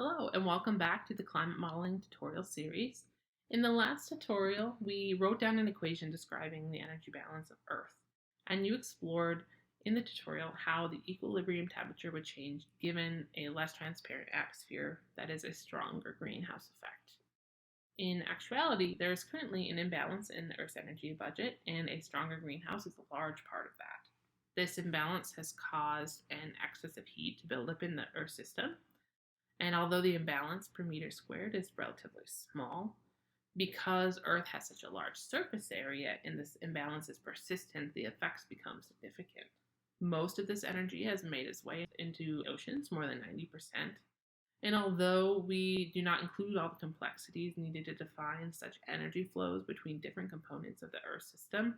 Hello and welcome back to the climate modeling tutorial series. In the last tutorial, we wrote down an equation describing the energy balance of Earth, and you explored in the tutorial how the equilibrium temperature would change given a less transparent atmosphere that is a stronger greenhouse effect. In actuality, there is currently an imbalance in the Earth's energy budget, and a stronger greenhouse is a large part of that. This imbalance has caused an excess of heat to build up in the Earth system, and although the imbalance per meter squared is relatively small, because Earth has such a large surface area and this imbalance is persistent, the effects become significant. Most of this energy has made its way into oceans, more than 90%. And although we do not include all the complexities needed to define such energy flows between different components of the Earth system,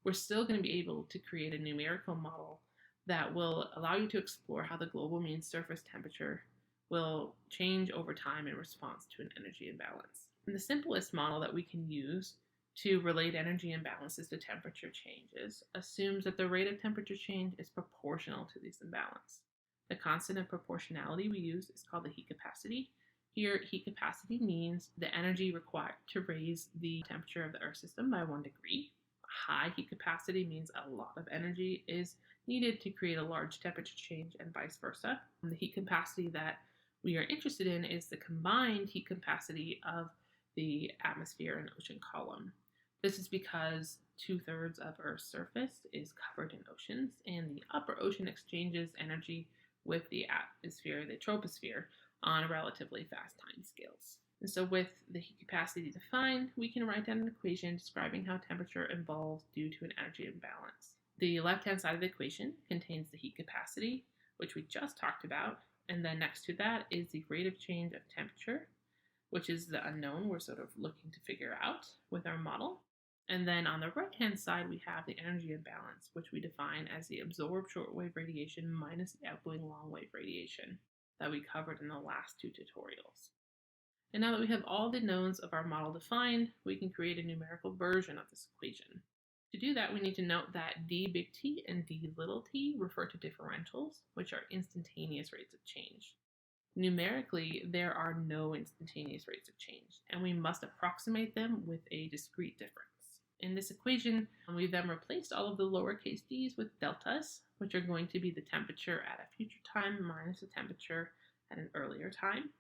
we're still going to be able to create a numerical model that will allow you to explore how the global mean surface temperature will change over time in response to an energy imbalance. And the simplest model that we can use to relate energy imbalances to temperature changes assumes that the rate of temperature change is proportional to this imbalance. The constant of proportionality we use is called the heat capacity. Here, heat capacity means the energy required to raise the temperature of the Earth system by 1 degree. High heat capacity means a lot of energy is needed to create a large temperature change and vice versa. And the heat capacity that we are interested in is the combined heat capacity of the atmosphere and ocean column. This is because 2/3 of Earth's surface is covered in oceans, and the upper ocean exchanges energy with the atmosphere, the troposphere, on relatively fast time scales. And so with the heat capacity defined, we can write down an equation describing how temperature evolves due to an energy imbalance. The left-hand side of the equation contains the heat capacity, which we just talked about, and then next to that is the rate of change of temperature, which is the unknown we're sort of looking to figure out with our model. And then on the right-hand side, we have the energy imbalance, which we define as the absorbed shortwave radiation minus the outgoing longwave radiation that we covered in the last two tutorials. And now that we have all the knowns of our model defined, we can create a numerical version of this equation. To do that, we need to note that d big T and d little t refer to differentials, which are instantaneous rates of change. Numerically, there are no instantaneous rates of change, and we must approximate them with a discrete difference. In this equation, we then replaced all of the lowercase d's with deltas, which are going to be the temperature at a future time minus the temperature at an earlier time.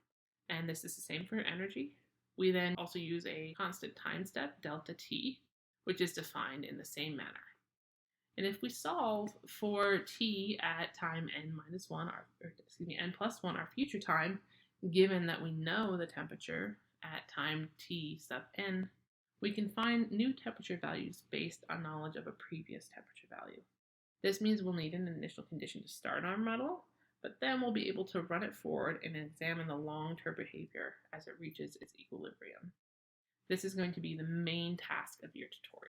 And this is the same for energy. We then also use a constant time step, delta t, which is defined in the same manner. And if we solve for t at time n-1, n+1, our future time, given that we know the temperature at time t sub n, we can find new temperature values based on knowledge of a previous temperature value. This means we'll need an initial condition to start our model, but then we'll be able to run it forward and examine the long-term behavior as it reaches its equilibrium. This is going to be the main task of your tutorial.